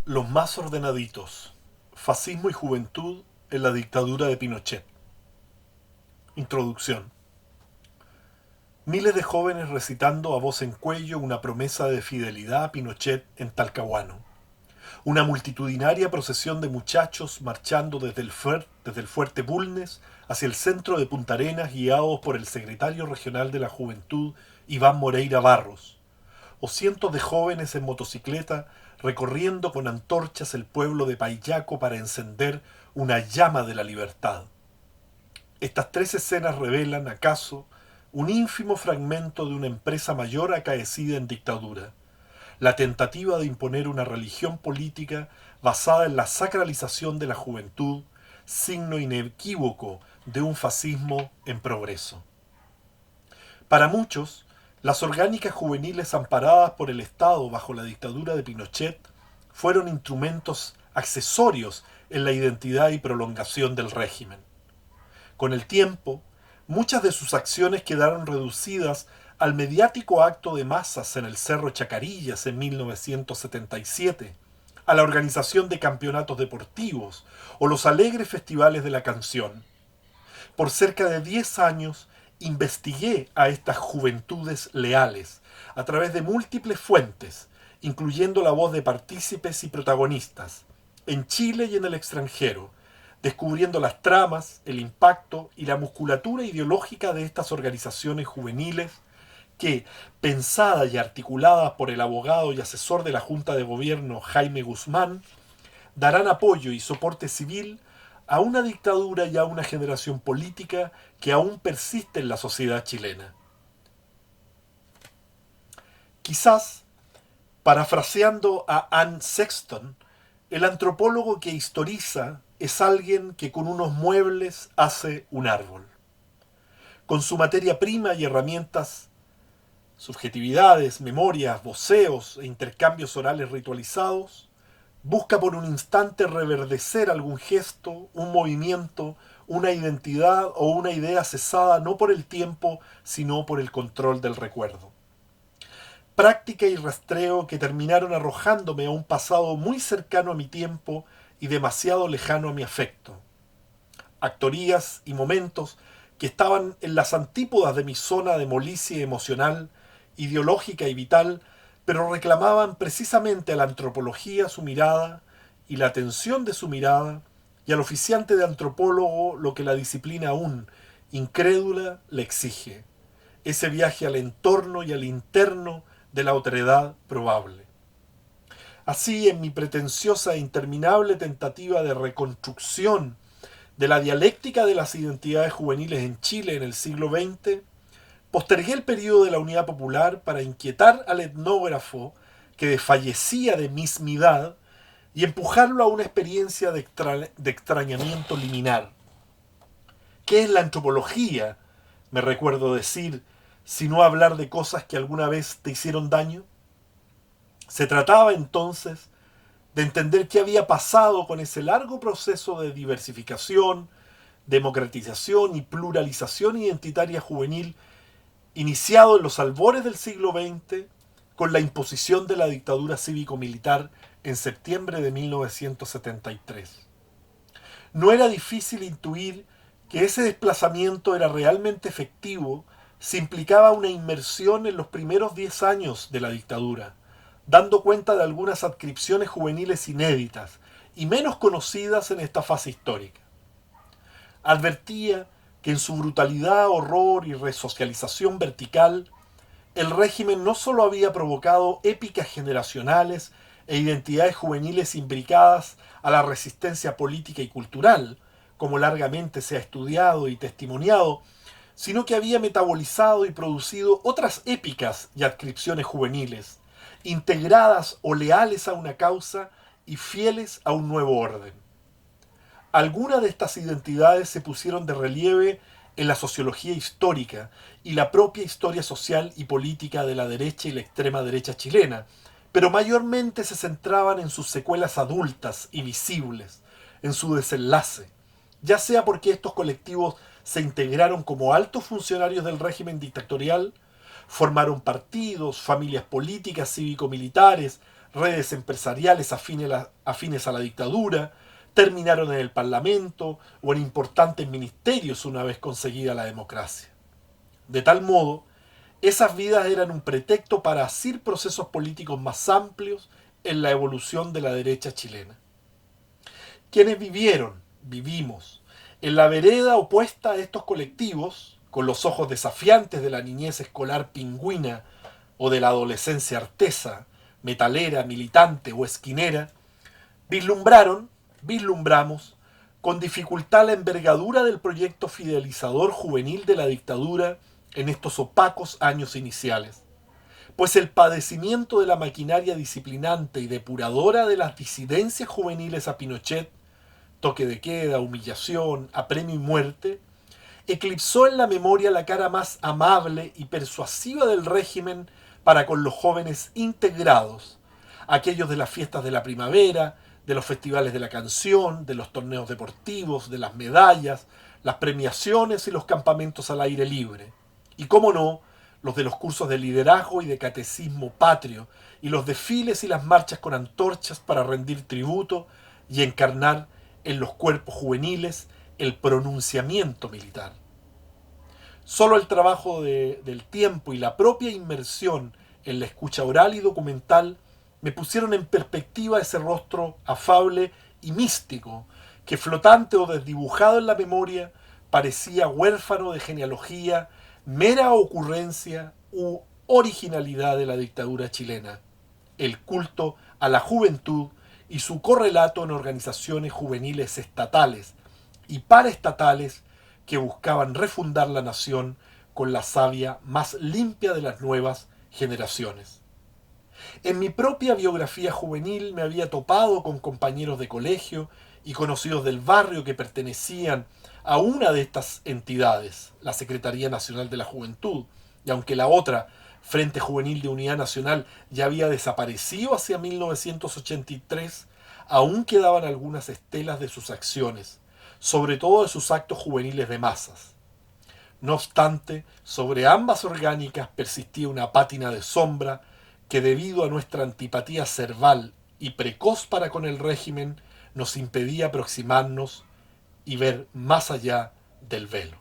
Los más ordenaditos. Fascismo y juventud en la dictadura de Pinochet. Introducción. Miles de jóvenes recitando a voz en cuello una promesa de fidelidad a Pinochet en Talcahuano. Una multitudinaria procesión de muchachos marchando desde el fuerte Bulnes hacia el centro de Punta Arenas, guiados por el secretario regional de la Juventud, Iván Moreira Barros, o cientos de jóvenes en motocicleta recorriendo con antorchas el pueblo de Payaco para encender una llama de la libertad. Estas tres escenas revelan, acaso, un ínfimo fragmento de una empresa mayor acaecida en dictadura: la tentativa de imponer una religión política basada en la sacralización de la juventud, signo inequívoco de un fascismo en progreso. Para muchos, las orgánicas juveniles amparadas por el Estado bajo la dictadura de Pinochet fueron instrumentos accesorios en la identidad y prolongación del régimen. Con el tiempo, muchas de sus acciones quedaron reducidas al mediático acto de masas en el Cerro Chacarillas en 1977, a la organización de campeonatos deportivos o los alegres festivales de la canción. Por cerca de 10 años investigué a estas juventudes leales a través de múltiples fuentes, incluyendo la voz de partícipes y protagonistas, en Chile y en el extranjero, descubriendo las tramas, el impacto y la musculatura ideológica de estas organizaciones juveniles que, pensadas y articuladas por el abogado y asesor de la Junta de Gobierno Jaime Guzmán, darán apoyo y soporte civil a una dictadura y a una generación política que aún persiste en la sociedad chilena. Quizás, parafraseando a Anne Sexton, el antropólogo que historiza es alguien que con unos muebles hace un árbol. Con su materia prima y herramientas, subjetividades, memorias, voceos e intercambios orales ritualizados, busca por un instante reverdecer algún gesto, un movimiento, una identidad o una idea cesada no por el tiempo, sino por el control del recuerdo. Práctica y rastreo que terminaron arrojándome a un pasado muy cercano a mi tiempo y demasiado lejano a mi afecto. Actorías y momentos que estaban en las antípodas de mi zona de molicie emocional, ideológica y vital, pero reclamaban precisamente a la antropología su mirada y la atención de su mirada, y al oficiante de antropólogo lo que la disciplina aún, incrédula, le exige: ese viaje al entorno y al interno de la otredad probable. Así, en mi pretenciosa e interminable tentativa de reconstrucción de la dialéctica de las identidades juveniles en Chile en el siglo XX, postergué el periodo de la Unidad Popular para inquietar al etnógrafo que desfallecía de mismidad y empujarlo a una experiencia de extrañamiento liminar. ¿Qué es la antropología? Me recuerdo decir, sino hablar de cosas que alguna vez te hicieron daño. Se trataba entonces de entender qué había pasado con ese largo proceso de diversificación, democratización y pluralización identitaria juvenil iniciado en los albores del siglo XX con la imposición de la dictadura cívico-militar en septiembre de 1973. No era difícil intuir que ese desplazamiento era realmente efectivo si implicaba una inmersión en los primeros 10 años de la dictadura, dando cuenta de algunas adscripciones juveniles inéditas y menos conocidas en esta fase histórica. Advertía que en su brutalidad, horror y resocialización vertical, el régimen no solo había provocado épicas generacionales e identidades juveniles imbricadas a la resistencia política y cultural, como largamente se ha estudiado y testimoniado, sino que había metabolizado y producido otras épicas y adscripciones juveniles, integradas o leales a una causa y fieles a un nuevo orden. Algunas de estas identidades se pusieron de relieve en la sociología histórica y la propia historia social y política de la derecha y la extrema derecha chilena, pero mayormente se centraban en sus secuelas adultas y visibles, en su desenlace, ya sea porque estos colectivos se integraron como altos funcionarios del régimen dictatorial, formaron partidos, familias políticas cívico-militares, redes empresariales afines a la dictadura, terminaron en el Parlamento o en importantes ministerios una vez conseguida la democracia. De tal modo, esas vidas eran un pretexto para asir procesos políticos más amplios en la evolución de la derecha chilena. Quienes vivimos, en la vereda opuesta a estos colectivos, con los ojos desafiantes de la niñez escolar pingüina o de la adolescencia artesa, metalera, militante o esquinera, vislumbramos con dificultad la envergadura del proyecto fidelizador juvenil de la dictadura en estos opacos años iniciales, pues el padecimiento de la maquinaria disciplinante y depuradora de las disidencias juveniles a Pinochet, toque de queda, humillación, apremio y muerte, eclipsó en la memoria la cara más amable y persuasiva del régimen para con los jóvenes integrados, aquellos de las fiestas de la primavera, de los festivales de la canción, de los torneos deportivos, de las medallas, las premiaciones y los campamentos al aire libre. Y cómo no, los de los cursos de liderazgo y de catecismo patrio, y los desfiles y las marchas con antorchas para rendir tributo y encarnar en los cuerpos juveniles el pronunciamiento militar. Solo el trabajo del tiempo y la propia inmersión en la escucha oral y documental me pusieron en perspectiva ese rostro afable y místico que, flotante o desdibujado en la memoria, parecía huérfano de genealogía, mera ocurrencia u originalidad de la dictadura chilena, el culto a la juventud y su correlato en organizaciones juveniles estatales y paraestatales que buscaban refundar la nación con la savia más limpia de las nuevas generaciones. En mi propia biografía juvenil me había topado con compañeros de colegio y conocidos del barrio que pertenecían a una de estas entidades, la Secretaría Nacional de la Juventud, y aunque la otra, Frente Juvenil de Unidad Nacional, ya había desaparecido hacia 1983, aún quedaban algunas estelas de sus acciones, sobre todo de sus actos juveniles de masas. No obstante, sobre ambas orgánicas persistía una pátina de sombra que, debido a nuestra antipatía cerval y precoz para con el régimen, nos impedía aproximarnos y ver más allá del velo.